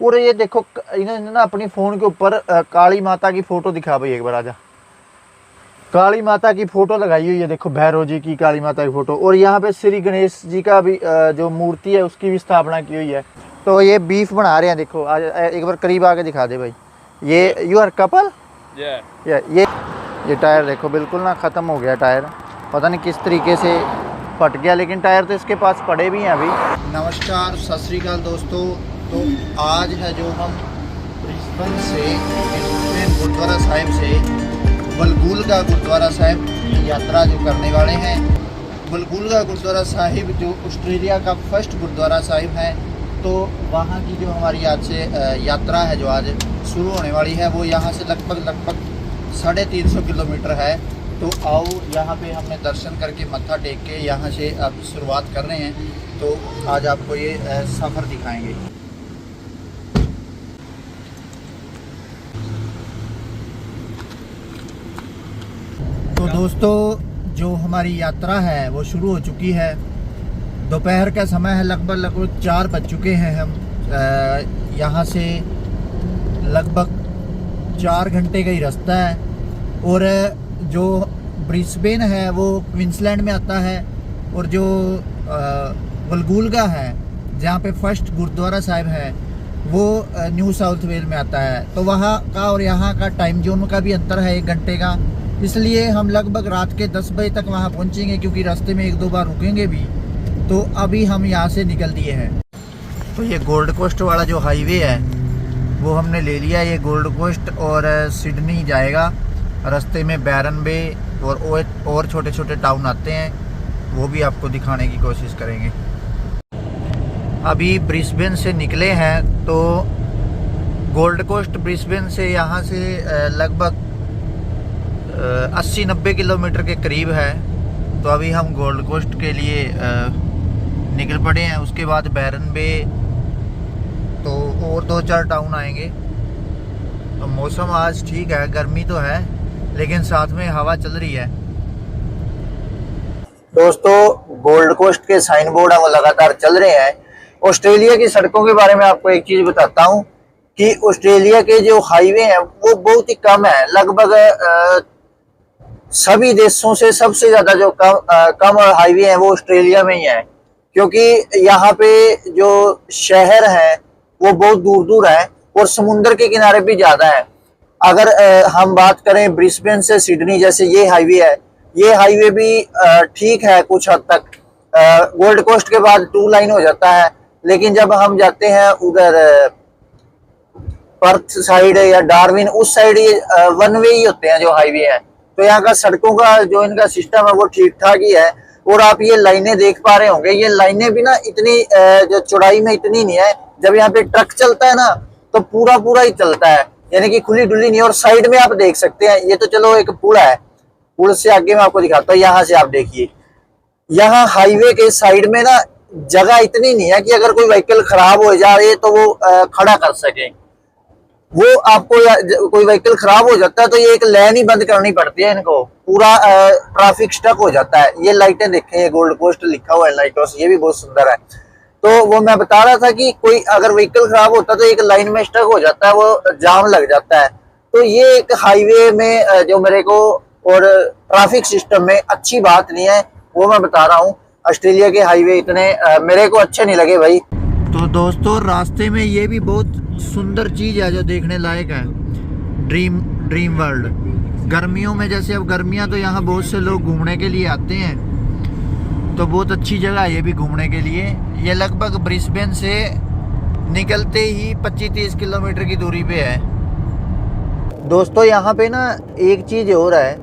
और ये देखो इन्होंने ना अपनी फ़ोन के ऊपर काली माता की फ़ोटो दिखा भाई, एक बार आजा। काली माता की फ़ोटो लगाई हुई है, देखो भैरव जी की, काली माता की फ़ोटो। और यहाँ पे श्री गणेश जी का भी जो मूर्ति है उसकी भी स्थापना की हुई है। तो ये बीफ बना रहे हैं, देखो आज एक बार करीब आके दिखा दे भाई। ये यू आर कपल या ये टायर देखो बिल्कुल ना ख़त्म हो गया टायर, पता नहीं किस तरीके से फट गया, लेकिन टायर तो इसके पास पड़े भी हैं अभी। नमस्कार, सत श्री अकाल दोस्तों। तो आज है जो हम ब्रिस्बेन से गुरुद्वारा साहिब से बलगुलगा गुरुद्वारा साहिब की यात्रा जो करने वाले हैं। बलगुलगा गुरुद्वारा साहिब जो ऑस्ट्रेलिया का फर्स्ट गुरुद्वारा साहिब है, तो वहाँ की जो हमारी आज से यात्रा है जो आज शुरू होने वाली है, वो यहाँ से लगभग 350 किलोमीटर है। तो आओ यहाँ पे हमने दर्शन करके मत्था टेक के यहाँ से अब शुरुआत कर रहे हैं। तो आज आपको ये सफ़र दिखाएंगे। तो दोस्तों जो हमारी यात्रा है वो शुरू हो चुकी है। दोपहर का समय है, लगभग 4 बज चुके हैं। हम यहाँ से लगभग 4 घंटे का ही रास्ता है। और जो ब्रिस्बेन है वो क्वींसलैंड में आता है, और जो बलगुलगा है जहाँ पे फर्स्ट गुरुद्वारा साहिब है वो न्यू साउथ वेल में आता है। तो वहाँ का और यहाँ का टाइम जोन का भी अंतर है 1 घंटे का, इसलिए हम लगभग रात के 10 बजे तक वहाँ पहुँचेंगे, क्योंकि रास्ते में 1-2 बार रुकेंगे भी। तो अभी हम यहाँ से निकल दिए हैं। तो ये गोल्ड कोस्ट वाला जो हाईवे है वो हमने ले लिया। ये गोल्ड कोस्ट और सिडनी जाएगा। रास्ते में बैरन बे और छोटे छोटे टाउन आते हैं, वो भी आपको दिखाने की कोशिश करेंगे। अभी ब्रिस्बेन से निकले हैं, तो गोल्ड कोस्ट ब्रिस्बेन से यहाँ से लगभग 80-90 किलोमीटर के करीब है। तो अभी हम गोल्ड कोस्ट के लिए निकल पड़े हैं। उसके बाद बैरन बे, तो और 2-4 टाउन आएंगे। तो मौसम आज ठीक है, गर्मी तो है लेकिन साथ में हवा चल रही है। दोस्तों गोल्ड कोस्ट के साइन बोर्ड है वो लगातार चल रहे हैं। ऑस्ट्रेलिया की सड़कों के बारे में आपको एक चीज बताता हूँ कि ऑस्ट्रेलिया के जो हाईवे हैं वो बहुत ही कम है। लगभग सभी देशों से सबसे ज्यादा जो कम हाईवे हैं वो ऑस्ट्रेलिया में ही है, क्योंकि यहाँ पे जो शहर है वो बहुत दूर दूर है और समुद्र के किनारे भी ज्यादा है। अगर हम बात करें ब्रिस्बेन से सिडनी, जैसे ये हाईवे है, ये हाईवे भी ठीक है कुछ हद तक। गोल्ड कोस्ट के बाद 2 लाइन हो जाता है, लेकिन जब हम जाते हैं उधर पर्थ साइड या डार्विन उस साइड, ये 1 वे ही होते हैं जो हाईवे है। तो यहाँ का सड़कों का जो इनका सिस्टम है वो ठीक ठाक ही है। और आप ये लाइनें देख पा रहे होंगे, ये लाइनें भी ना इतनी जो चौड़ाई में इतनी नहीं है। जब यहाँ पे ट्रक चलता है ना तो पूरा ही चलता है, यानी कि खुली डुली नहीं। और साइड में आप देख सकते हैं, ये तो चलो एक पुल है, पुल से आगे मैं आपको दिखाता हूँ। यहाँ से आप देखिए, यहाँ हाईवे के साइड में ना जगह इतनी नहीं है कि अगर कोई व्हीकल खराब हो जाए तो वो खड़ा कर सके। वो आपको कोई व्हीकल खराब हो जाता है तो ये एक लाइन ही बंद करनी पड़ती है इनको, पूरा ट्रैफिक स्टक हो जाता है। ये लाइटें देखें, ये गोल्ड कोस्ट लिखा हुआ है लाइटों से, ये भी बहुत सुंदर है। तो वो मैं बता रहा था कि कोई अगर व्हीकल खराब होता है तो एक लाइन में स्टक हो जाता है, वो जाम लग जाता है। तो ये एक हाईवे में जो मेरे को और ट्रैफिक सिस्टम में अच्छी बात नहीं है, वो मैं बता रहा हूँ। ऑस्ट्रेलिया के हाईवे इतने मेरे को अच्छे नहीं लगे भाई। तो दोस्तों रास्ते में ये भी बहुत सुंदर चीज है जो देखने लायक है, ड्रीम वर्ल्ड। गर्मियों में, जैसे अब गर्मियां, तो यहाँ बहुत से लोग घूमने के लिए आते हैं, तो बहुत अच्छी जगह है ये भी घूमने के लिए। ये लगभग ब्रिस्बेन से निकलते ही 25-30 किलोमीटर की दूरी पे है। दोस्तों यहाँ पे ना एक चीज और है,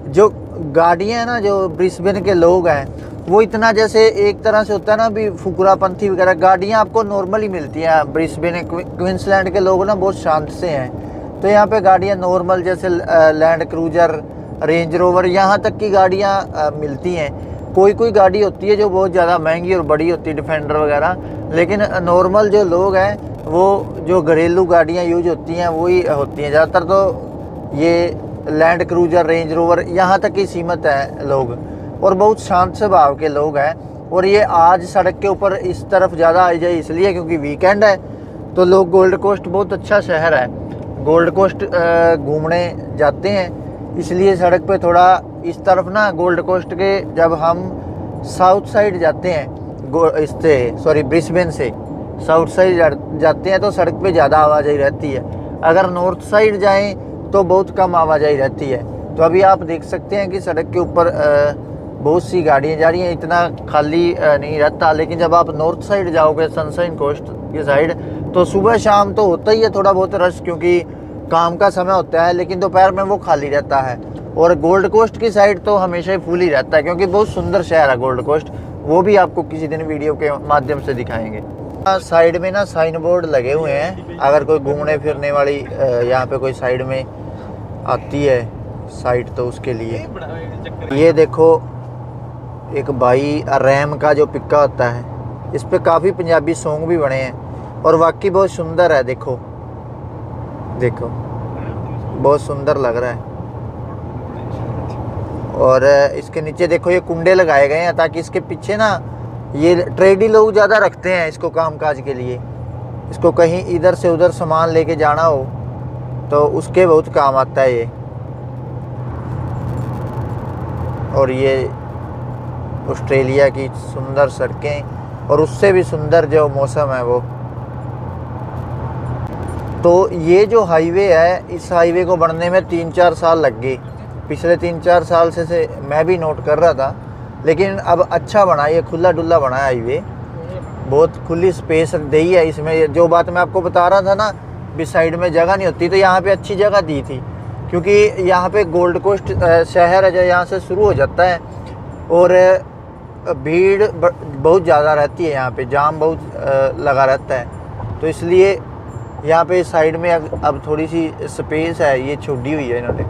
जो गाड़ियाँ है ना, जो ब्रिस्बेन के लोग हैं वो इतना, जैसे एक तरह से होता है ना भी फुकरापंथी वगैरह, गाड़ियाँ आपको नॉर्मली मिलती हैं। ब्रिस्बेन क्वींसलैंड के लोग ना बहुत शांत से हैं, तो यहाँ पे गाड़ियाँ नॉर्मल जैसे लैंड क्रूजर, रेंज रोवर, यहाँ तक की गाड़ियाँ मिलती हैं। कोई गाड़ी होती है जो बहुत ज़्यादा महंगी और बड़ी होती है, डिफेंडर वगैरह, लेकिन नॉर्मल जो लोग हैं वो जो घरेलू गाड़ियाँ यूज होती हैं वही होती हैं ज़्यादातर। तो ये लैंड क्रूजर, रेंज रोवर, यहाँ तक ही सीमित है लोग, और बहुत शांत स्वभाव के लोग हैं। और ये आज सड़क के ऊपर इस तरफ ज़्यादा आई जाए इसलिए क्योंकि वीकेंड है, तो लोग गोल्ड कोस्ट बहुत अच्छा शहर है, गोल्ड कोस्ट घूमने जाते हैं। इसलिए सड़क पे थोड़ा इस तरफ ना गोल्ड कोस्ट के, जब हम साउथ साइड जाते हैं इससे ब्रिस्बेन से साउथ साइड जाते हैं तो सड़क पे ज़्यादा आवाजाही रहती है। अगर नॉर्थ साइड जाएं तो बहुत कम आवाजाही रहती है। तो अभी आप देख सकते हैं कि सड़क के ऊपर बहुत सी गाड़ियाँ जा रही हैं, इतना खाली नहीं रहता। लेकिन जब आप नॉर्थ साइड जाओगे सनशाइन कोस्ट की साइड, तो सुबह शाम तो होता ही है थोड़ा बहुत रश, क्योंकि काम का समय होता है, लेकिन दोपहर में वो खाली रहता है। और गोल्ड कोस्ट की साइड तो हमेशा ही फुल ही रहता है, क्योंकि बहुत सुंदर शहर है गोल्ड कोस्ट। वो भी आपको किसी दिन वीडियो के माध्यम से दिखाएंगे। साइड में ना साइन बोर्ड लगे हुए हैं, अगर कोई घूमने फिरने वाली यहाँ पे कोई साइड में आती है साइड, तो उसके लिए। ये देखो एक भाई रैम का जो पिक्का होता है, इस पे काफ़ी पंजाबी सॉन्ग भी बने हैं और वाकई बहुत सुंदर है। देखो देखो बहुत सुंदर लग रहा है। और इसके नीचे देखो ये कुंडे लगाए गए हैं, ताकि इसके पीछे ना ये ट्रेडी लोग ज़्यादा रखते हैं इसको कामकाज के लिए। इसको कहीं इधर से उधर सामान लेके जाना हो तो उसके बहुत काम आता है ये। और ये ऑस्ट्रेलिया की सुंदर सड़कें और उससे भी सुंदर जो मौसम है वो। तो ये जो हाईवे है, इस हाईवे को बनने में 3-4 साल लग गए। पिछले 3-4 साल से मैं भी नोट कर रहा था, लेकिन अब अच्छा बना, ये खुला डुल्ला बना है हाईवे, बहुत खुली स्पेस दी है इसमें। जो बात मैं आपको बता रहा था ना, भी साइड में जगह नहीं होती, तो यहाँ पे अच्छी जगह दी थी, क्योंकि यहाँ पे गोल्ड कोस्ट शहर है जो यहाँ से शुरू हो जाता है और भीड़ बहुत ज़्यादा रहती है, यहाँ पे जाम बहुत लगा रहता है। तो इसलिए यहाँ पे साइड में अब थोड़ी सी स्पेस है, ये छोड़ी हुई है इन्होंने।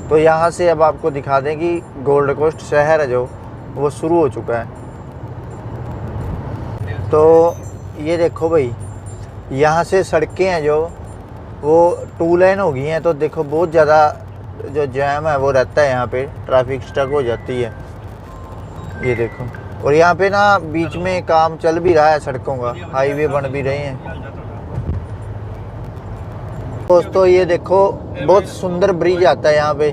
तो यहाँ से अब आपको दिखा दें कि गोल्ड कोस्ट शहर है जो वो शुरू हो चुका है। तो ये देखो भाई, यहाँ से सड़कें हैं जो वो 2 लेन हो गई हैं। तो देखो बहुत ज़्यादा जो जैम है वो रहता है, यहाँ पे ट्रैफिक स्टक हो जाती है। ये देखो, और यहाँ पे ना बीच में काम चल भी रहा है सड़कों का, हाईवे बन भी रहे हैं दोस्तों। ये देखो बहुत सुंदर ब्रिज आता है यहाँ पे।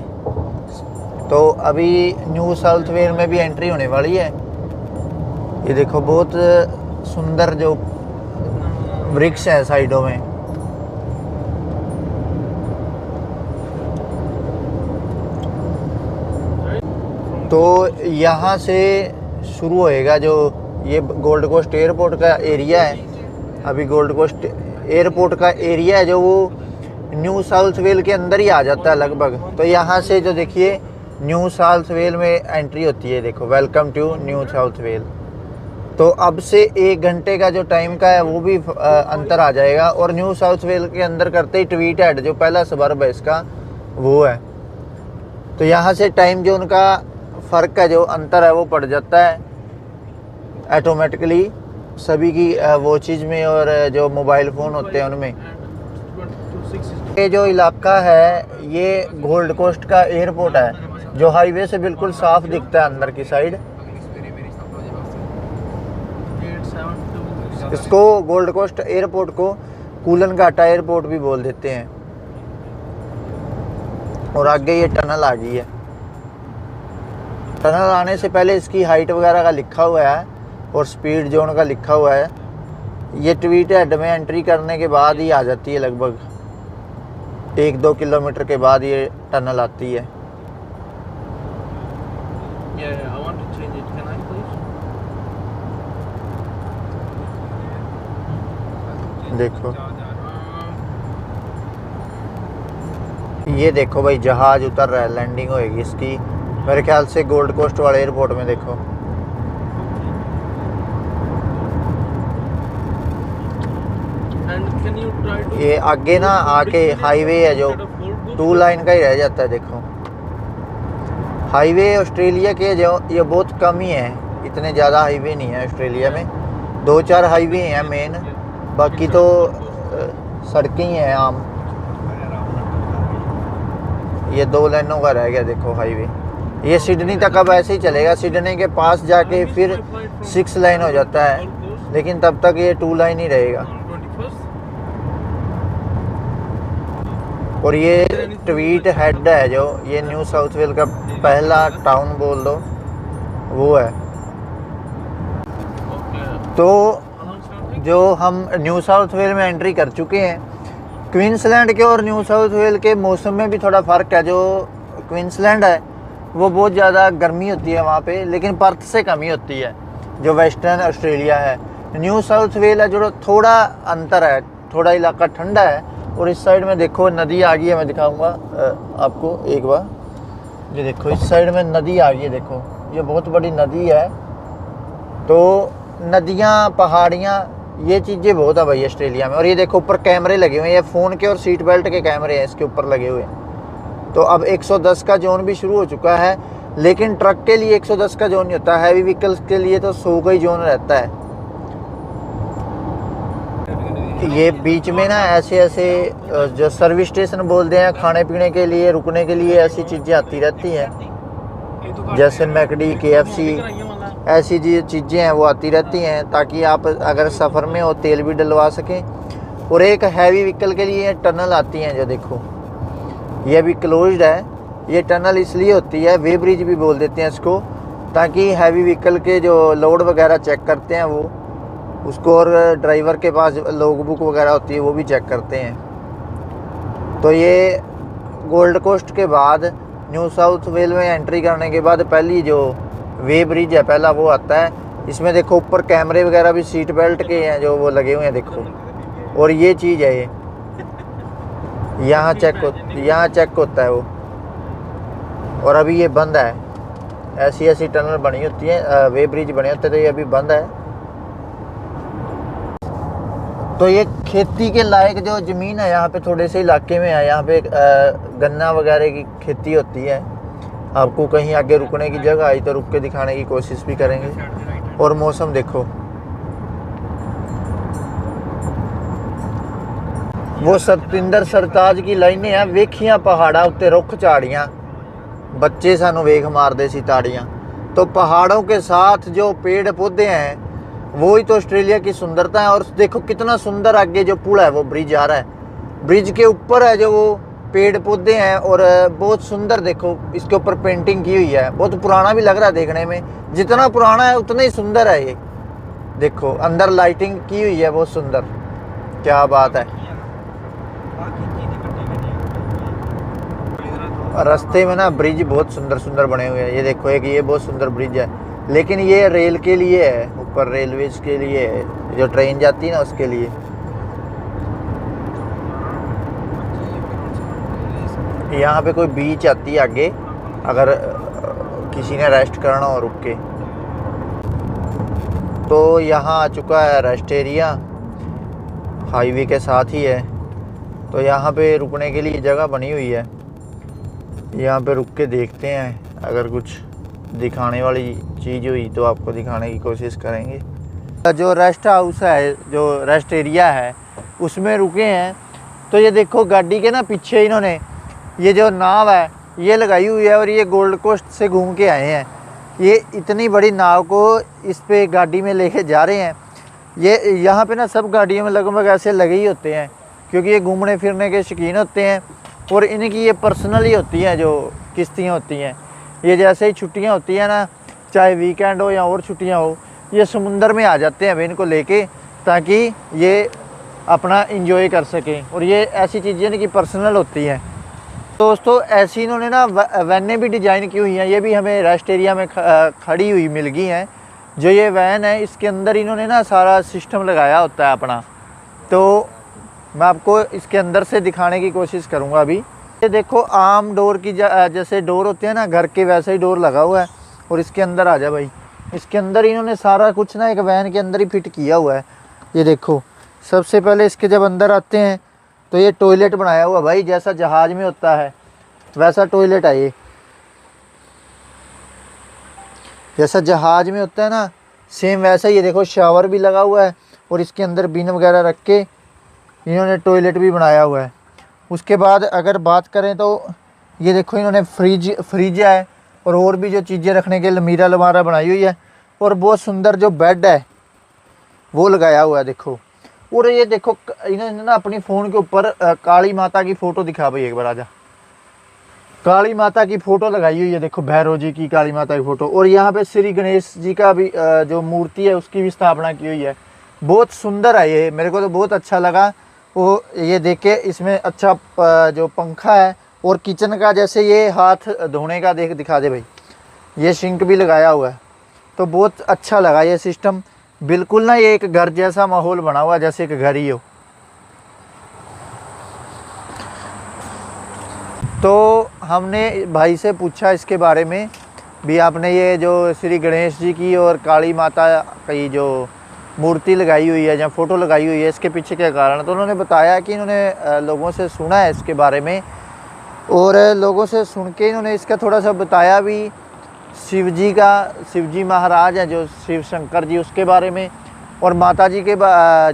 तो अभी न्यू साउथ वेल में भी एंट्री होने वाली है। ये देखो बहुत सुंदर जो वृक्ष है साइडों में। तो यहाँ से शुरू होएगा जो ये गोल्ड कोस्ट एयरपोर्ट का एरिया है। अभी गोल्ड कोस्ट एयरपोर्ट का एरिया है जो वो न्यू साउथ वेल के अंदर ही आ जाता है लगभग। तो यहाँ से जो देखिए न्यू साउथ वेल में एंट्री होती है, देखो welcome to New South Wales. तो अब से 1 घंटे का जो टाइम का है वो भी अंतर आ जाएगा। और न्यू साउथ वेल के अंदर करते ही ट्वीट हेड जो पहला सबर्ब है इसका वो है। तो यहाँ से टाइम जो उनका फ़र्क है, जो अंतर है वो पड़ जाता है ऑटोमेटिकली सभी की वॉचेज में और जो मोबाइल फ़ोन होते हैं उनमें। ये जो इलाका है ये गोल्ड कोस्ट का एयरपोर्ट है जो हाईवे से बिल्कुल साफ दिखता है अंदर की साइड। इसको गोल्ड कोस्ट एयरपोर्ट को कूलनघाटा एयरपोर्ट भी बोल देते हैं। और आगे ये टनल आ गई है। टनल आने से पहले इसकी हाइट वगैरह का लिखा हुआ है और स्पीड जोन का लिखा हुआ है। ये ट्वीट हेड में एंट्री करने के बाद ही आ जाती है, लगभग 1-2 किलोमीटर के बाद ये टनल आती है। देखो ये देखो भाई, जहाज उतर रहा है, लैंडिंग होएगी इसकी मेरे ख्याल से गोल्ड कोस्ट वाले एयरपोर्ट में। देखो ये आगे ना आके हाईवे है जो 2 लाइन का ही रह जाता है। देखो हाईवे ऑस्ट्रेलिया के जो ये बहुत कम ही है, इतने ज़्यादा हाईवे नहीं है ऑस्ट्रेलिया में। 2-4 हाईवे हैं मेन, बाकी तो सड़कें ही हैं आम। ये 2 लाइनों का रह गया देखो हाईवे। ये सिडनी तक अब ऐसे ही चलेगा, सिडनी के पास जाके फिर 6 लाइन हो जाता है, लेकिन तब तक ये 2 लाइन ही रहेगा। और ये ट्वीट हेड है जो, ये न्यू साउथ वेल का पहला टाउन बोल दो वो है। तो जो हम न्यू साउथ वेल में एंट्री कर चुके हैं। क्वींसलैंड के और न्यू साउथ वेल के मौसम में भी थोड़ा फ़र्क है। जो क्वींसलैंड है वो बहुत ज़्यादा गर्मी होती है वहाँ पे, लेकिन पर्थ से कम ही होती है जो वेस्टर्न ऑस्ट्रेलिया है। न्यू साउथ वेल है जो थोड़ा अंतर है, थोड़ा इलाका ठंडा है। और इस साइड में देखो नदी आ गई है, मैं दिखाऊंगा आपको एक बार। ये देखो इस साइड में नदी आ गई है, देखो ये बहुत बड़ी नदी है। तो नदियाँ, पहाड़ियाँ, ये चीज़ें बहुत है भाई ऑस्ट्रेलिया में। और ये देखो ऊपर कैमरे लगे हुए हैं, ये फ़ोन के और सीट बेल्ट के कैमरे हैं इसके ऊपर लगे हुए हैं। तो अब 110 का जोन भी शुरू हो चुका है, लेकिन ट्रक के लिए 110 का जोन नहीं होता, हैवी व्हीकल्स के लिए तो 100 का ही जोन रहता है। ये बीच में ना ऐसे ऐसे जो सर्विस स्टेशन बोलते हैं, खाने पीने के लिए, रुकने के लिए ऐसी चीज़ें आती रहती हैं, जैसे मैकडी, KFC, ऐसी चीज़ें हैं वो आती रहती हैं, ताकि आप अगर सफ़र में हो तेल भी डलवा सकें। और एक हैवी व्हीकल के लिए टनल आती हैं, जो देखो ये अभी क्लोज्ड है। ये टनल इसलिए होती है, वे ब्रिज भी बोल देते हैं इसको, ताकि हैवी व्हीकल के जो लोड वगैरह चेक करते हैं वो उसको, और ड्राइवर के पास लॉग बुक वगैरह होती है वो भी चेक करते हैं। तो ये गोल्ड कोस्ट के बाद न्यू साउथ वेल में एंट्री करने के बाद पहली जो वे ब्रिज है पहला वो आता है। इसमें देखो ऊपर कैमरे वगैरह भी सीट बेल्ट के हैं जो वो लगे हुए हैं, देखो। और ये चीज़ है, ये यहाँ चेक होता है वो। और अभी ये बंद है, ऐसी ऐसी टनल बनी होती है, वे ब्रिज बने होते हैं, तो ये अभी बंद है। तो ये खेती के लायक जो ज़मीन है यहाँ पे थोड़े से इलाके में है, यहाँ पे गन्ना वगैरह की खेती होती है। आपको कहीं आगे रुकने की जगह आई तो रुक के दिखाने की कोशिश भी करेंगे। और मौसम देखो, वो सतिंदर सरताज की लाइनें हैं, वेखियां पहाड़ा उत्ते रुख झाड़ियां, बच्चे सानू वेख मारदे सी ताड़ियां। तो पहाड़ों के साथ जो पेड़ पौधे हैं वो ही तो ऑस्ट्रेलिया की सुंदरता है। और देखो कितना सुंदर आगे जो पुल है वो ब्रिज आ रहा है, ब्रिज के ऊपर है जो वो पेड़ पौधे हैं, और बहुत सुंदर देखो इसके ऊपर पेंटिंग की हुई है। बहुत पुराना भी लग रहा है देखने में, जितना पुराना है उतना ही सुंदर है ये। देखो अंदर लाइटिंग की हुई है बहुत सुंदर, क्या बात है। रास्ते में ना ब्रिज बहुत सुंदर सुंदर बने हुए हैं। ये देखो एक ये बहुत सुंदर ब्रिज है, लेकिन ये रेल के लिए है, ऊपर रेलवेज के लिए है, जो ट्रेन जाती है ना उसके लिए। यहाँ पे कोई बीच आती है आगे, अगर किसी ने रेस्ट करना हो रुक के। तो यहाँ आ चुका है रेस्ट एरिया, हाईवे के साथ ही है। तो यहाँ पे रुकने के लिए जगह बनी हुई है, यहाँ पे रुक के देखते हैं, अगर कुछ दिखाने वाली चीज़ हुई तो आपको दिखाने की कोशिश करेंगे। जो रेस्ट हाउस है, जो रेस्ट एरिया है, उसमें रुके हैं। तो ये देखो गाड़ी के ना पीछे इन्होंने ये जो नाव है ये लगाई हुई है, और ये गोल्ड कोस्ट से घूम के आए हैं। ये इतनी बड़ी नाव को इस पे गाड़ी में लेके जा रहे हैं। ये यहाँ पे ना सब गाड़ियों में लगभग ऐसे लगे ही होते हैं, क्योंकि ये घूमने फिरने के शौकीन होते हैं। और इनकी ये पर्सनली होती हैं जो किश्तियाँ होती हैं। ये जैसे ही छुट्टियाँ होती हैं ना, चाहे वीकेंड हो या और छुट्टियाँ हो, ये समुंदर में आ जाते हैं अभी इनको लेके, ताकि ये अपना इंजॉय कर सकें। और ये ऐसी चीज़ें इनकी पर्सनल होती हैं। दोस्तों ऐसी इन्होंने ना वैनें भी डिज़ाइन की हुई हैं, ये भी हमें रेस्ट एरिया में खड़ी हुई मिल गई हैं। जो ये वैन है इसके अंदर इन्होंने ना सारा सिस्टम लगाया होता है अपना। तो मैं आपको इसके अंदर से दिखाने की कोशिश करूंगा अभी। ये देखो आम डोर की जैसे डोर होते हैं ना घर के, वैसे ही डोर लगा हुआ है। और इसके अंदर आ जा भाई, इसके अंदर इन्होंने सारा कुछ ना एक वैन के अंदर ही फिट किया हुआ है। ये देखो सबसे पहले इसके जब अंदर आते हैं तो ये टॉयलेट बनाया हुआ भाई, जैसा जहाज में होता है वैसा टॉयलेट है ये। जैसा जहाज में होता है ना सेम वैसा ही। ये देखो शावर भी लगा हुआ है, और इसके अंदर बिन वगैरह रख के इन्होंने टॉयलेट भी बनाया हुआ है। उसके बाद अगर बात करें तो ये देखो इन्होंने फ्रिज है, और भी जो चीज़ें रखने के लिए अलमारा बनाई हुई है। और बहुत सुंदर जो बेड है वो लगाया हुआ है देखो। और ये देखो इन्होंने ना अपनी फ़ोन के ऊपर काली माता की फ़ोटो दिखा भाई, एक बार आजा। काली माता की फ़ोटो लगाई हुई है, देखो भैरव जी की, काली माता की फ़ोटो। और यहाँ पे श्री गणेश जी का भी जो मूर्ति है उसकी भी स्थापना की हुई है। बहुत सुंदर है ये, मेरे को तो बहुत अच्छा लगा। वो ये देख के, इसमें अच्छा जो पंखा है, और किचन का जैसे ये हाथ धोने का दिखा दे भाई, ये सिंक भी लगाया हुआ है। तो बहुत अच्छा लगा ये सिस्टम, बिल्कुल ना ये एक घर जैसा माहौल बना हुआ है, जैसे एक घर ही हो। तो हमने भाई से पूछा इसके बारे में भी, आपने ये जो श्री गणेश जी की और काली माता की जो मूर्ति लगाई हुई है या फ़ोटो लगाई हुई है, इसके पीछे क्या कारण। तो उन्होंने बताया कि इन्होंने लोगों से सुना है इसके बारे में, और लोगों से सुन के इन्होंने इसका थोड़ा सा बताया भी। शिव जी महाराज हैं जो शिव शंकर जी, उसके बारे में, और माता जी के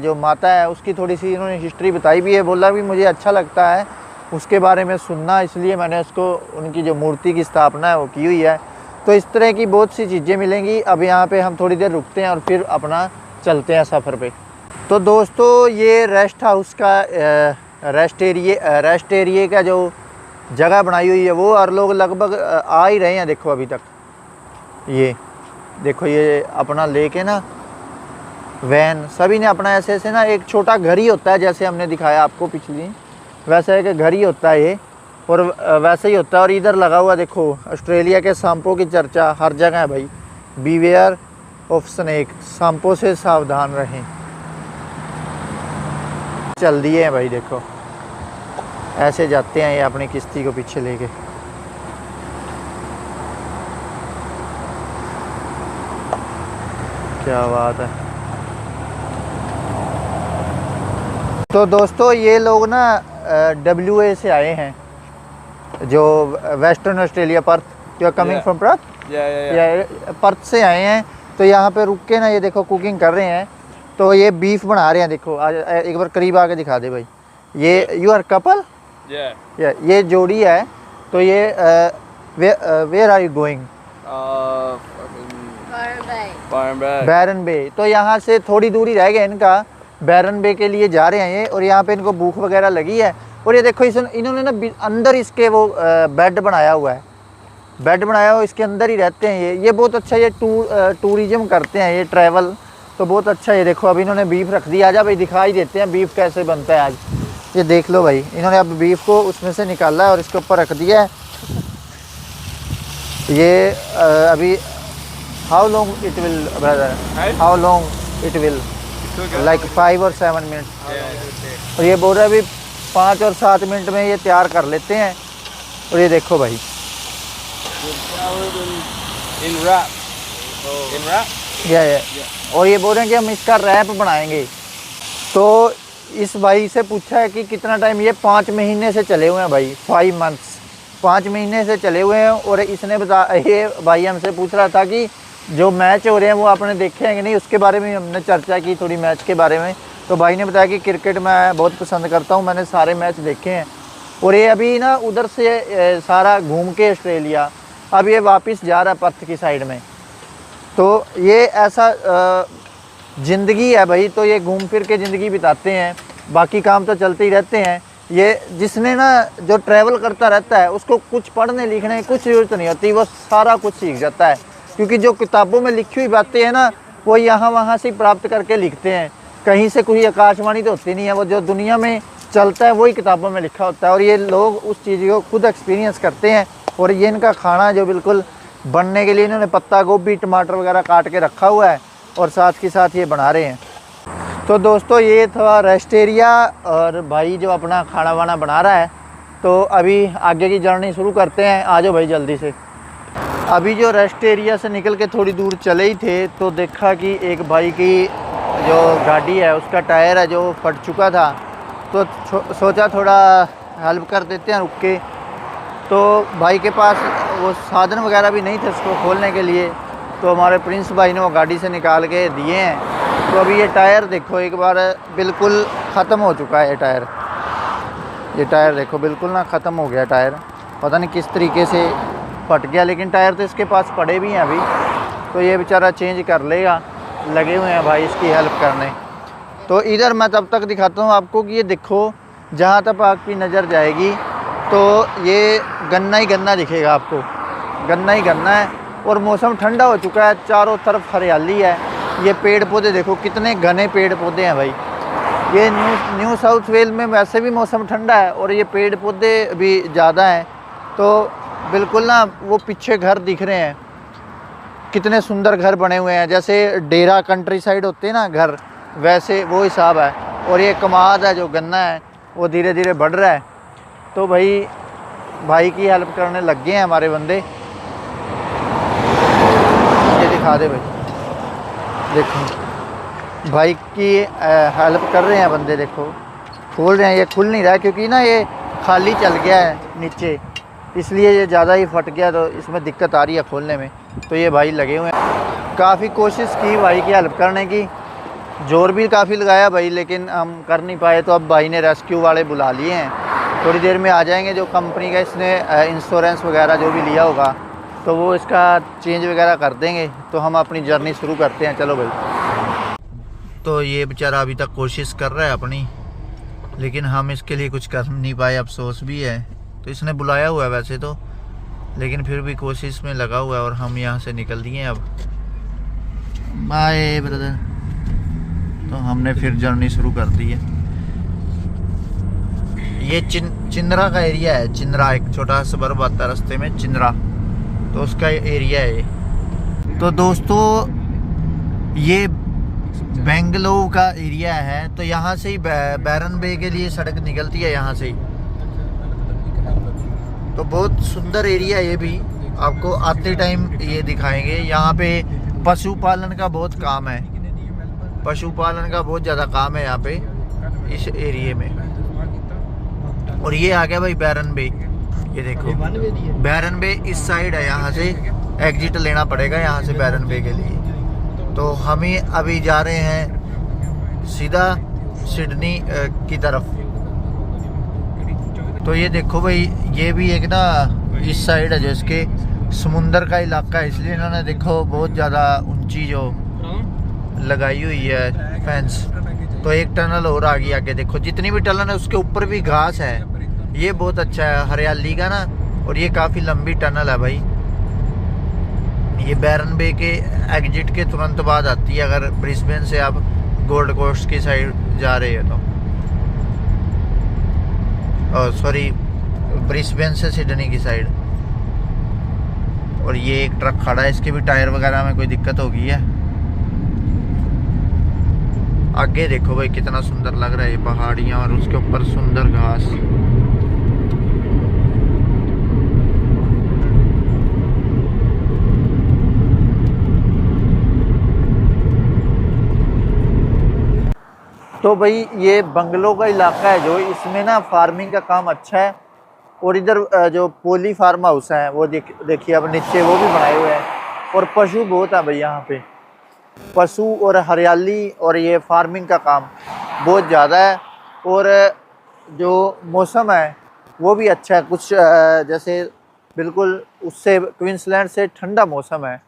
जो माता है उसकी थोड़ी सी इन्होंने हिस्ट्री बताई भी है। बोला भी मुझे अच्छा लगता है उसके बारे में सुनना, इसलिए मैंने उसको, उनकी जो मूर्ति की स्थापना है वो की हुई है। तो इस तरह की बहुत सी चीज़ें मिलेंगी। अब यहाँ पे हम थोड़ी देर रुकते हैं और फिर अपना चलते हैं सफ़र पे। तो दोस्तों ये रेस्ट हाउस का रेस्ट एरिए का जो जगह बनाई हुई है वो, और लोग लगभग आ ही रहे हैं। देखो अभी तक ये देखो, ये अपना लेके ना वैन, सभी ने अपना ऐसे ऐसे ना, एक छोटा घर ही होता है जैसे हमने दिखाया आपको पिछली, वैसे एक घर ही होता है ये, और वैसे ही होता है। और इधर लगा हुआ देखो, ऑस्ट्रेलिया के सांपों की चर्चा हर जगह है भाई, बीवेयर ऑफ स्नेक, सांपों से सावधान रहें। चल दिए हैं भाई, देखो ऐसे जाते हैं ये अपनी किश्ती को पीछे लेके। क्या बात है। तो दोस्तों ये लोग ना WA से आए हैं, जो Western Australia, Perth, you are coming from Perth, Perth से आए हैं। तो यहाँ पे रुक के ना ये देखो कुकिंग कर रहे हैं। तो ये बीफ बना रहे हैं, देखो आज एक बार करीब आके दिखा दे भाई। ये यू आर कपल, ये जोड़ी है। तो ये वेयर आर यू गोइंग? बैरन बे। तो यहाँ से थोड़ी दूरी रह गया इनका, बैरन बे के लिए जा रहे हैं ये। और यहाँ पे इनको भूख वगैरह लगी है। और ये देखो इन्होंने ना अंदर इसके वो बेड बनाया हुआ है, बेड बनाया हुआ, इसके अंदर ही रहते हैं ये बहुत अच्छा। ये टूरिज्म करते हैं, ये ट्रैवल, तो बहुत अच्छा। ये देखो अभी इन्होंने बीफ रख दिया। आजा भाई दिखाई देते हैं बीफ कैसे बनता है आज। ये देख लो भाई, इन्होंने अब बीफ को उसमें से निकाला है और इसके ऊपर रख दिया है। ये अभी how long it will brother, how long it will, like 5 or 7 minute. और ये बोल रहा है अभी 5 और 7 मिनट में ये तैयार कर लेते हैं। और ये देखो भाई और ये बोल रहे हैं कि हम इसका रैप बनाएंगे। तो इस भाई से पूछा है कि कितना टाइम, ये 5 महीने से चले हुए हैं भाई, 5 months, 5 महीने से चले हुए हैं। और इसने ये भाई हमसे पूछ रहा था कि जो मैच हो रहे हैं वो आपने देखे हैं कि नहीं, उसके बारे में हमने चर्चा की थोड़ी मैच के बारे में। तो भाई ने बताया कि क्रिकेट मैं बहुत पसंद करता हूँ, मैंने सारे मैच देखे हैं। और ये अभी ना उधर से सारा घूम के ऑस्ट्रेलिया अब ये वापस जा रहा है पर्थ की साइड में। तो ये ऐसा ज़िंदगी है भाई, तो ये घूम फिर के ज़िंदगी बिताते हैं, बाकी काम तो चलते ही रहते हैं। ये जिसने ना जो ट्रैवल करता रहता है उसको कुछ पढ़ने लिखने की कुछ ज़रूरत नहीं होती, वो सारा कुछ सीख जाता है। क्योंकि जो किताबों में लिखी हुई बातें हैं ना, वो यहाँ वहाँ से प्राप्त करके लिखते हैं, कहीं से कोई आकाशवाणी तो होती नहीं है। वो जो दुनिया में चलता है वही किताबों में लिखा होता है। और ये लोग उस चीज़ को खुद एक्सपीरियंस करते हैं। और ये इनका खाना जो बिल्कुल बनने के लिए इन्होंने पत्ता गोभी टमाटर वगैरह काट के रखा हुआ है, और साथ के साथ ये बना रहे हैं। तो दोस्तों ये था रेस्ट एरिया, और भाई जो अपना खाना वाना बना रहा है। तो अभी आगे की जर्नी शुरू करते हैं, आ जाओ भाई जल्दी से। अभी जो रेस्ट एरिया से निकल के थोड़ी दूर चले ही थे तो देखा कि एक भाई की जो गाड़ी है उसका टायर है जो फट चुका था। तो सोचा थोड़ा हेल्प कर देते हैं रुक के। तो भाई के पास वो साधन वगैरह भी नहीं थे उसको खोलने के लिए, तो हमारे प्रिंस भाई ने वो गाड़ी से निकाल के दिए हैं। तो अभी ये टायर देखो एक बार बिल्कुल ख़त्म हो चुका है। ये टायर देखो बिल्कुल ना ख़त्म हो गया टायर, पता नहीं किस तरीके से फट गया। लेकिन टायर तो इसके पास पड़े भी हैं अभी, तो ये बेचारा चेंज कर लेगा। लगे हुए हैं भाई इसकी हेल्प करने। तो इधर मैं तब तक दिखाता हूँ आपको कि ये देखो, जहाँ तक आपकी नज़र जाएगी तो ये गन्ना ही गन्ना दिखेगा आपको, गन्ना ही गन्ना है। और मौसम ठंडा हो चुका है, चारों तरफ हरियाली है। ये पेड़ पौधे देखो कितने घने पेड़ पौधे हैं भाई। ये न्यू साउथ वेल में वैसे भी मौसम ठंडा है और ये पेड़ पौधे भी ज़्यादा हैं, तो बिल्कुल ना वो पीछे घर दिख रहे हैं, कितने सुंदर घर बने हुए हैं, जैसे डेरा कंट्री साइड होते हैं ना घर, वैसे वो हिसाब है। और ये कमाद है, जो गन्ना है वो धीरे धीरे बढ़ रहा है। तो भाई की हेल्प करने लग गए हैं हमारे बंदे। ये दिखा दे भाई, देखो भाई की हेल्प कर रहे हैं बंदे, देखो खोल रहे हैं। ये खुल नहीं रहा है क्योंकि ना ये खाली चल गया है नीचे, इसलिए ये ज़्यादा ही फट गया, तो इसमें दिक्कत आ रही है खोलने में। तो ये भाई लगे हुए हैं, काफ़ी कोशिश की भाई की हेल्प करने की, जोर भी काफ़ी लगाया भाई, लेकिन हम कर नहीं पाए। तो अब भाई ने रेस्क्यू वाले बुला लिए हैं, थोड़ी देर में आ जाएंगे। जो कंपनी का इसने इंश्योरेंस वगैरह जो भी लिया होगा तो वो इसका चेंज वगैरह कर देंगे, तो हम अपनी जर्नी शुरू करते हैं। चलो भाई। तो ये बेचारा अभी तक कोशिश कर रहा है अपनी, लेकिन हम इसके लिए कुछ कर नहीं पाए, अफसोस भी है। तो इसने बुलाया हुआ है वैसे तो, लेकिन फिर भी कोशिश में लगा हुआ है। और हम यहाँ से निकल दिए अब, बाय ब्रदर। तो हमने फिर जर्नी शुरू कर दी है। ये चिंद्रा का एरिया है, चिंद्रा एक छोटा सबर्ब आता है रास्ते में, चिंद्रा, तो उसका एरिया है ये। तो दोस्तों ये बेंगलोर का एरिया है, तो यहाँ से ही बैरन बे के लिए सड़क निकलती है यहाँ से ही। तो बहुत सुंदर एरिया है ये भी, आपको आते टाइम ये दिखाएंगे। यहाँ पे पशुपालन का बहुत काम है, पशुपालन का बहुत ज़्यादा काम है यहाँ पे इस एरिया में। और ये आ गया भाई बैरन बे, ये देखो बैरन बे इस साइड है, यहाँ से एग्जिट लेना पड़ेगा यहाँ से बैरन बे के लिए। तो हम ही अभी जा रहे हैं सीधा सिडनी की तरफ। तो ये देखो भाई, ये भी एक ना इस साइड है जो इसके समुंदर का इलाका है, इसलिए इन्होंने देखो बहुत ज़्यादा ऊंची जो लगाई हुई है फेंस। तो एक टनल और आ गई आगे, देखो जितनी भी टनल है उसके ऊपर भी घास है, ये बहुत अच्छा है हरियाली का ना। और ये काफ़ी लंबी टनल है भाई, ये बैरन बे के एग्जिट के तुरंत बाद आती है, अगर ब्रिस्बेन से आप गोल्ड कोस्ट की साइड जा रहे हो तो, सॉरी ब्रिस्बेन से सिडनी की साइड। और ये एक ट्रक खड़ा है, इसके भी टायर वगैरह में कोई दिक्कत हो गई है। आगे देखो भाई कितना सुंदर लग रहा है ये पहाड़ियाँ और उसके ऊपर सुंदर घास। तो भाई ये बंगलो का इलाका है जो, इसमें ना फार्मिंग का काम अच्छा है। और इधर जो पोली फार्म हाउस है वो देखिए अब नीचे वो भी बनाए हुए हैं। और पशु बहुत है भाई यहाँ पे, पशु और हरियाली और ये फार्मिंग का काम बहुत ज़्यादा है। और जो मौसम है वो भी अच्छा है, कुछ जैसे बिल्कुल उससे क्वींसलैंड से ठंडा मौसम है।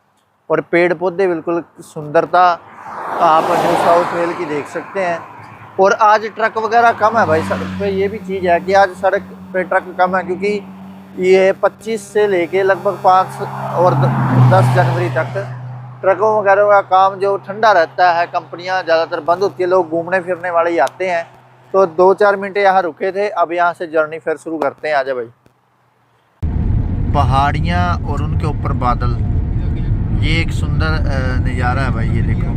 और पेड़ पौधे बिल्कुल सुंदरता आप न्यू साउथ वेल की देख सकते हैं। और आज ट्रक वगैरह कम है भाई सड़क पे, ये भी चीज़ है कि आज सड़क पे ट्रक कम है, क्योंकि ये 25 से लेके लगभग 5 और 10 जनवरी तक ट्रकों वगैरह का काम जो ठंडा रहता है, कंपनियां ज़्यादातर बंद होती है, लोग घूमने फिरने वाले ही आते हैं। तो 2-4 मिनट यहाँ रुके थे, अब यहाँ से जर्नी फिर शुरू करते हैं। आजा भाई। पहाड़ियाँ और उनके ऊपर बादल, ये एक सुंदर नज़ारा है भाई। ये देखो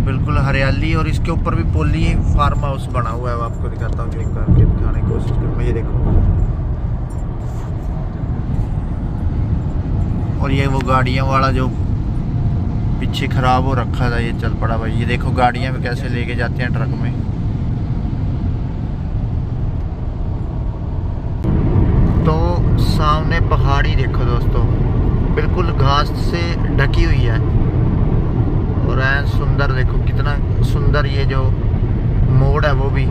बिल्कुल हरियाली, और इसके ऊपर भी पोली फार्म हाउस बना हुआ है। आपको दिखाता हूँ, जूम करके दिखाने की कोशिश करूँगा। ये देखो, और ये वो गाड़ियों वाला जो पीछे खराब हो रखा था ये चल पड़ा भाई। ये देखो गाड़ियाँ भी कैसे लेके जाते हैं ट्रक में। तो सामने पहाड़ी देखो दोस्तों, बिल्कुल घास से ढकी हुई है। और सुंदर देखो कितना सुंदर, ये जो मोड़ है वो भी।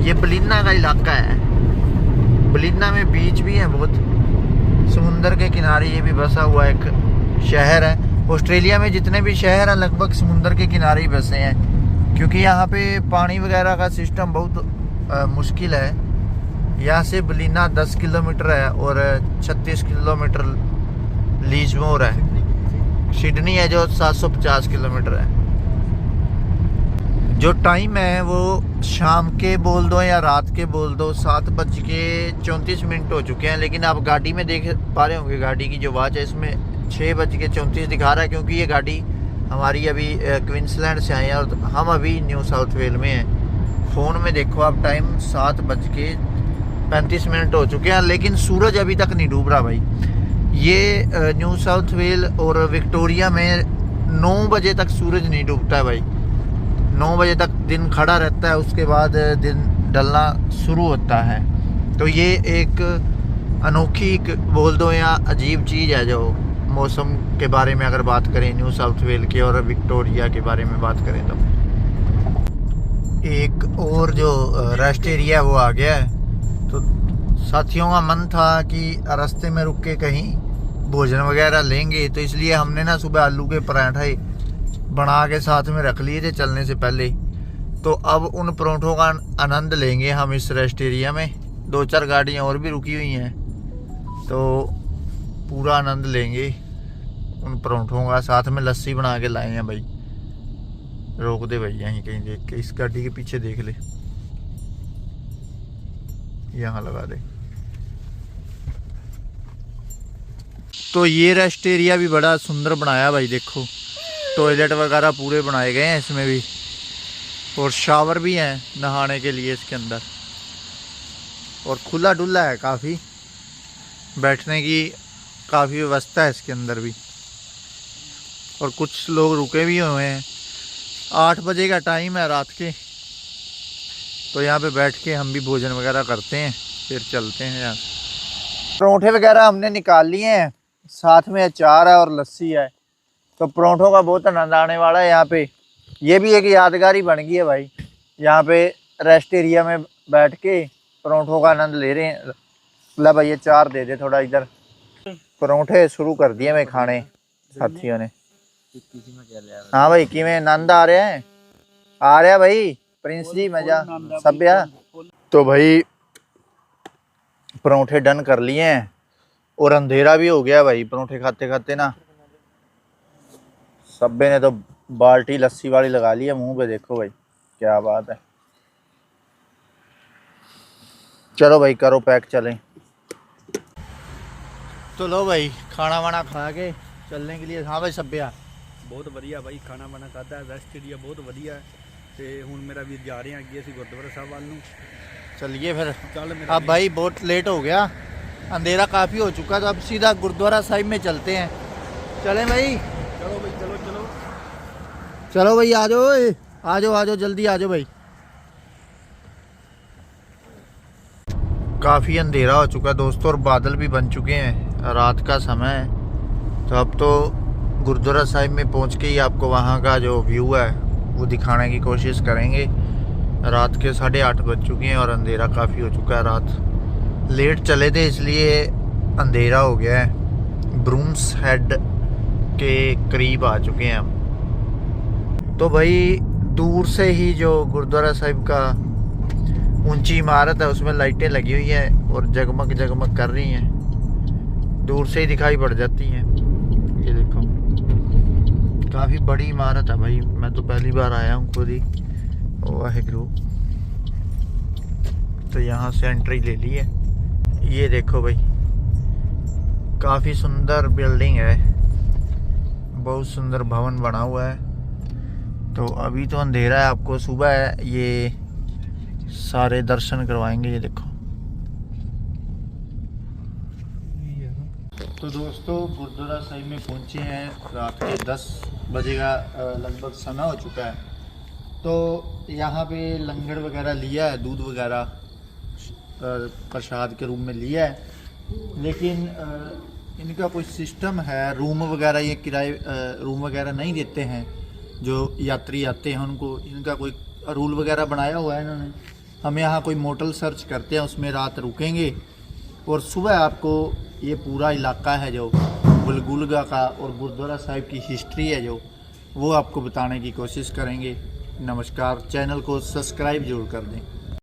ये बलिन्ना का इलाका है, बलिन्ना में बीच भी है बहुत, समुंदर के किनारे ये भी बसा हुआ एक शहर है। ऑस्ट्रेलिया में जितने भी शहर हैं लगभग समुंदर के किनारे ही बसे हैं। क्योंकि यहाँ पे पानी वगैरह का सिस्टम बहुत मुश्किल है। यहाँ से बलीना 10 किलोमीटर है और 36 किलोमीटर लीजमोर है। सिडनी है जो 750 किलोमीटर है। जो टाइम है वो शाम के बोल दो या रात के बोल दो, 7:34 हो चुके हैं। लेकिन आप गाड़ी में देख पा रहे होंगे, गाड़ी की जो वॉच है इसमें 6:34 दिखा रहा है, क्योंकि ये गाड़ी हमारी अभी क्वींसलैंड से आई है और हम अभी न्यू साउथ वेल में हैं। फ़ोन में देखो आप टाइम 7:35 हो चुके हैं, लेकिन सूरज अभी तक नहीं डूब रहा भाई। ये न्यू साउथ वेल और विक्टोरिया में 9 बजे तक सूरज नहीं डूबता है भाई। 9 बजे तक दिन खड़ा रहता है, उसके बाद दिन ढलना शुरू होता है। तो ये एक अनोखी बोल दो या अजीब चीज़ है जो मौसम के बारे में अगर बात करें, न्यू साउथ वेल के और विक्टोरिया के बारे में बात करें तो। एक और जो रेस्ट एरिया वो आ गया है, तो साथियों का मन था कि रास्ते में रुक के कहीं भोजन वगैरह लेंगे, तो इसलिए हमने ना सुबह आलू के पराठे बना के साथ में रख लिए थे चलने से पहले। तो अब उन परोठों का आनंद लेंगे हम इस रेस्ट एरिया में। 2-4 गाड़ियाँ और भी रुकी हुई हैं, तो पूरा आनंद लेंगे उन परोठों का। साथ में लस्सी बना के लाए हैं भाई। रोक दे भाई यहीं कहीं, देख के इस गाड़ी के पीछे देख ले, यहाँ लगा दे। तो ये रेस्ट एरिया भी बड़ा सुंदर बनाया भाई, देखो टॉयलेट वगैरह पूरे बनाए गए हैं इसमें भी, और शावर भी हैं नहाने के लिए इसके अंदर, और खुला डुला है काफ़ी, बैठने की काफ़ी व्यवस्था है इसके अंदर भी। और कुछ लोग रुके भी हुए हैं। 8 बजे का टाइम है रात के, तो यहाँ पे बैठ के हम भी भोजन वगैरह करते हैं, फिर चलते हैं यार। परोठे वगैरह हमने निकाल लिए हैं, साथ में अचार है और लस्सी है। तो परोठों का बहुत आनंद आने वाला है यहाँ पे। ये भी एक यादगारी बन गई है भाई, यहाँ पे रेस्ट एरिया में बैठ के परोठों का आनंद ले रहे हैं। ला भाई ये चार दे दे थोड़ा इधर। परोठे शुरू कर दिए मैं खाने साथियों ने। हाँ भाई कि में आनंद आ रहा है, आ रहा भाई प्रिंस जी मजा सब या। तो भाई परोठे डन कर लिए हैं और अंधेरा भी हो गया भाई परोठे खाते खाते ना। सब्बे ने तो बाल्टी लस्सी वाली लगा ली है मुंह पे, देखो भाई क्या बात है। चलो भाई करो पैक चलें। तो लो भाई खाना वाना खा के चलने के लिए। हाँ भाई सब्बिया बहुत बढ़िया भाई, खाना वाना खाता है, रेस्ट एरिया बहुत बढ़िया है। ते हुण मेरा वीर जा रहे हैं अगे असीं गुरुद्वारा साहब वाल नूं। चलिए फिर। चल अब भाई बहुत लेट हो गया, अंधेरा काफ़ी हो चुका, तो अब सीधा गुरुद्वारा साहिब में चलते हैं। चलें भाई? चलो भाई चलो चलो चलो भाई आ जाओ, आ जाओ आ जाओ जल्दी आ जाओ भाई। काफ़ी अंधेरा हो चुका है दोस्तों, और बादल भी बन चुके हैं, रात का समय है। तो अब तो गुरुद्वारा साहिब में पहुंच के ही आपको वहां का जो व्यू है वो दिखाने की कोशिश करेंगे। रात के 8:30 बज चुके हैं और अंधेरा काफ़ी हो चुका है। रात लेट चले थे इसलिए अंधेरा हो गया है। ब्रूम्स हेड के करीब आ चुके हैं हम। तो भाई दूर से ही जो गुरुद्वारा साहिब का ऊंची इमारत है उसमें लाइटें लगी हुई हैं और जगमग जगमग कर रही हैं, दूर से ही दिखाई पड़ जाती हैं। ये देखो काफ़ी बड़ी इमारत है भाई, मैं तो पहली बार आया हूँ खुद ही। वाहेगुरु। तो यहाँ से एंट्री ले ली है। ये देखो भाई काफ़ी सुंदर बिल्डिंग है, बहुत सुंदर भवन बना हुआ है। तो अभी तो अंधेरा है, आपको सुबह है, ये सारे दर्शन करवाएंगे। ये देखो। तो दोस्तों गुरुद्वारा साहिब में पहुंचे हैं, रात के 10 बजे का लगभग समय हो चुका है। तो यहाँ पे लंगर वगैरह लिया है, दूध वगैरह प्रसाद के रूप में लिया है। लेकिन इनका कोई सिस्टम है, रूम वगैरह ये किराए रूम वगैरह नहीं देते हैं। जो यात्री आते हैं उनको इनका कोई रूल वगैरह बनाया हुआ है इन्होंने। हम यहाँ कोई मोटल सर्च करते हैं, उसमें रात रुकेंगे और सुबह आपको ये पूरा इलाका है जो बुलगुलगा का और गुरुद्वारा साहिब की हिस्ट्री है जो वो आपको बताने की कोशिश करेंगे। नमस्कार, चैनल को सब्सक्राइब जरूर कर दें।